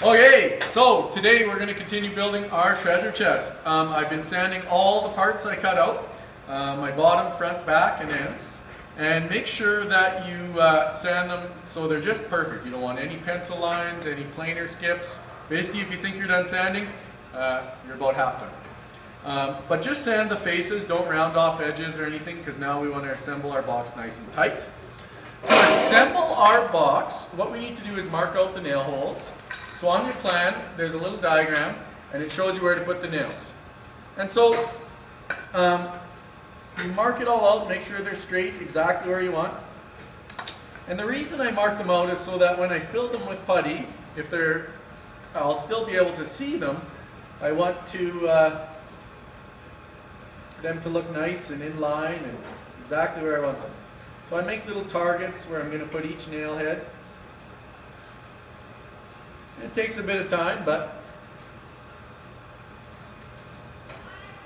Okay, so today we're going to continue building our treasure chest. I've been sanding all the parts I cut out, my bottom, front, back, and ends. And make sure that you sand them so they're just perfect. You don't want any pencil lines, any planer skips. Basically, if you think you're done sanding, you're about half done. But just sand the faces, don't round off edges or anything, because now we want to assemble our box nice and tight. To assemble our box, what we need to do is mark out the nail holes. So on your plan, there's a little diagram, and it shows you where to put the nails. And so, you mark it all out, make sure they're straight, exactly where you want. And the reason I mark them out is so that when I fill them with putty, I'll still be able to see them. I want them to look nice and in line and exactly where I want them. So I make little targets where I'm going to put each nail head. It takes a bit of time, but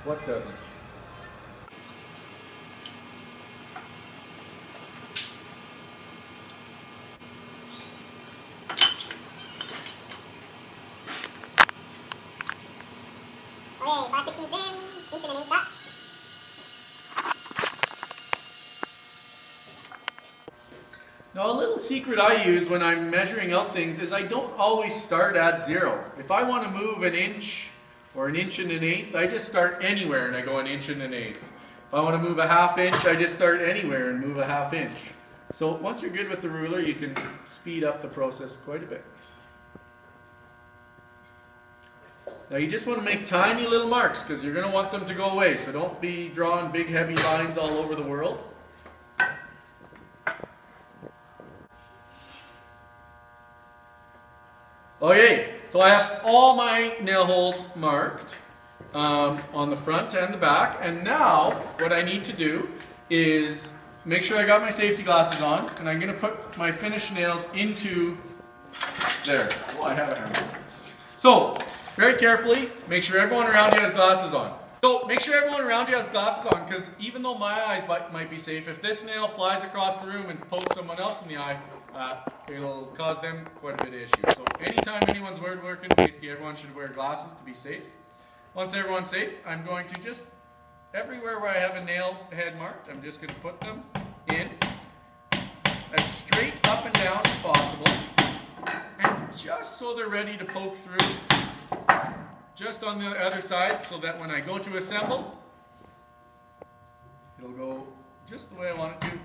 what doesn't? Okay, 5/16 in, inch and an eighth up. Now, a little secret I use when I'm measuring out things is I don't always start at 0. If I want to move an inch or an inch and an eighth, I just start anywhere and I go an inch and an eighth. If I want to move a half inch, I just start anywhere and move a half inch. So once you're good with the ruler, you can speed up the process quite a bit. Now you just want to make tiny little marks because you're going to want them to go away. So don't be drawing big heavy lines all over the world. Okay, so I have all my nail holes marked on the front and the back, and now what I need to do is make sure I got my safety glasses on, and I'm going to put my finished nails into there. Oh, I have a hammer. So, very carefully, make sure everyone around you has glasses on. So, make sure everyone around you has glasses on, because even though my eyes might be safe, if this nail flies across the room and pokes someone else in the eye, it'll cause them quite a bit of issues. So anytime anyone's working, basically everyone should wear glasses to be safe. Once everyone's safe, I'm going to just, everywhere where I have a nail head marked, I'm just going to put them in as straight up and down as possible. And just so they're ready to poke through, just on the other side, so that when I go to assemble, it'll go just the way I want it to,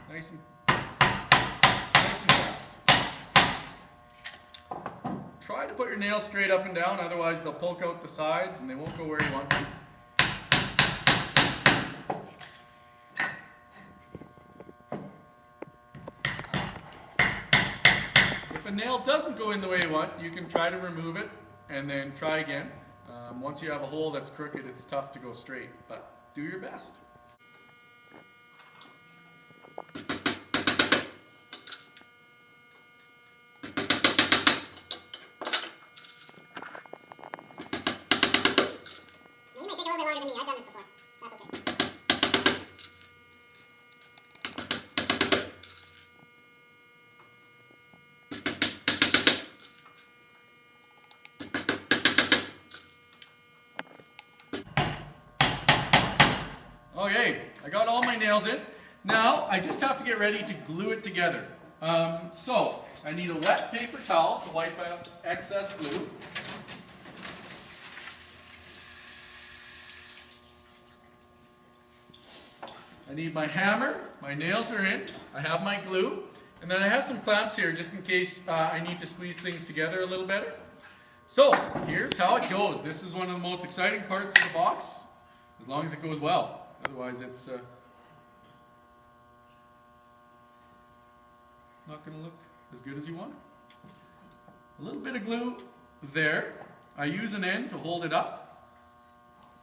nice and fast. Try to put your nails straight up and down, otherwise they'll poke out the sides and they won't go where you want them. If a nail doesn't go in the way you want, you can try to remove it and then try again. Once you have a hole that's crooked, it's tough to go straight, but do your best. You may take a little bit longer than me. I've done this before. That's okay. Okay, I got all my nails in. Now, I just have to get ready to glue it together. So, I need a wet paper towel to wipe out excess glue. I need my hammer, my nails are in, I have my glue, and then I have some clamps here just in case I need to squeeze things together a little better. So, here's how it goes. This is one of the most exciting parts of the box, as long as it goes well. Otherwise it's not going to look as good as you want. A little bit of glue there. I use an end to hold it up,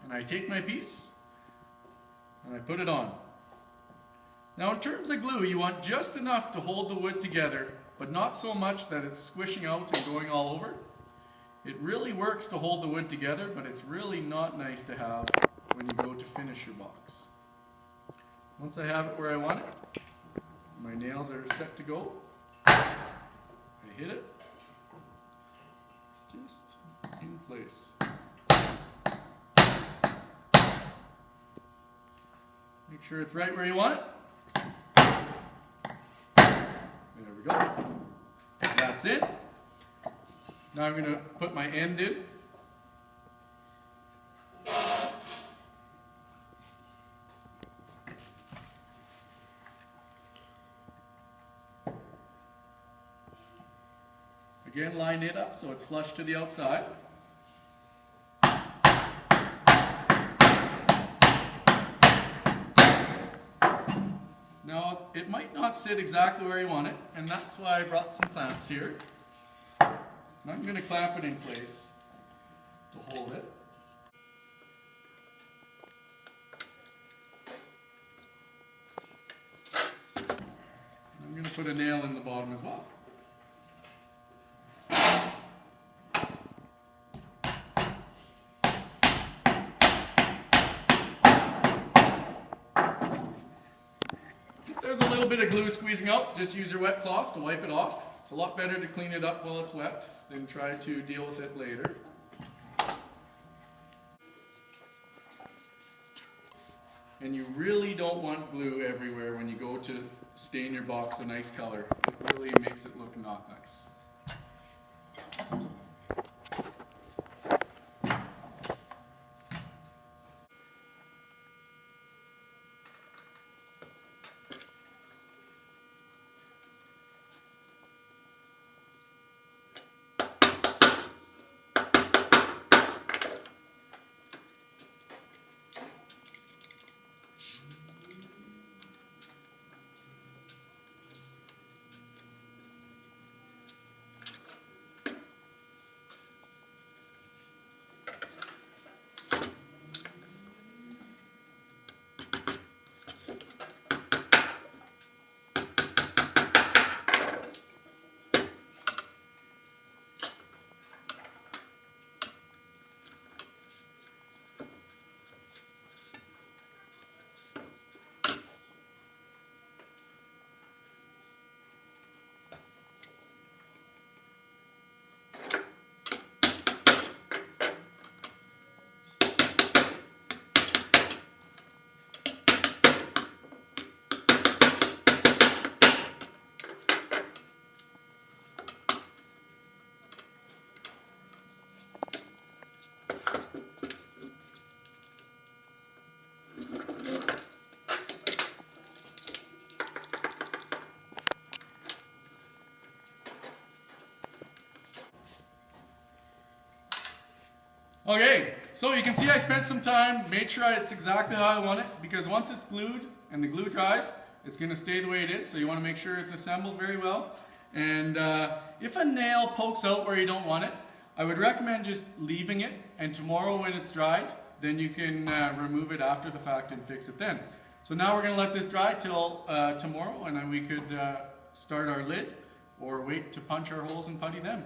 and I take my piece and I put it on. Now in terms of glue, you want just enough to hold the wood together, but not so much that it's squishing out and going all over. It really works to hold the wood together, but it's really not nice to have when you go to finish your box. Once I have it where I want it, my nails are set to go. I hit it, just in place. Make sure it's right where you want it. There we go. That's it. Now I'm going to put my end in. Again, line it up so it's flush to the outside. Now, it might not sit exactly where you want it, and that's why I brought some clamps here. And I'm going to clamp it in place to hold it. I'm going to put a nail in the bottom as well. There's a little bit of glue squeezing out, just use your wet cloth to wipe it off. It's a lot better to clean it up while it's wet than try to deal with it later. And you really don't want glue everywhere when you go to stain your box a nice color. It really makes it look not nice. Okay, so you can see I spent some time, made sure it's exactly how I want it, because once it's glued and the glue dries, it's going to stay the way it is, so you want to make sure it's assembled very well. And if a nail pokes out where you don't want it, I would recommend just leaving it, and tomorrow when it's dried, then you can remove it after the fact and fix it then. So now we're going to let this dry till tomorrow, and then we could start our lid or wait to punch our holes and putty them.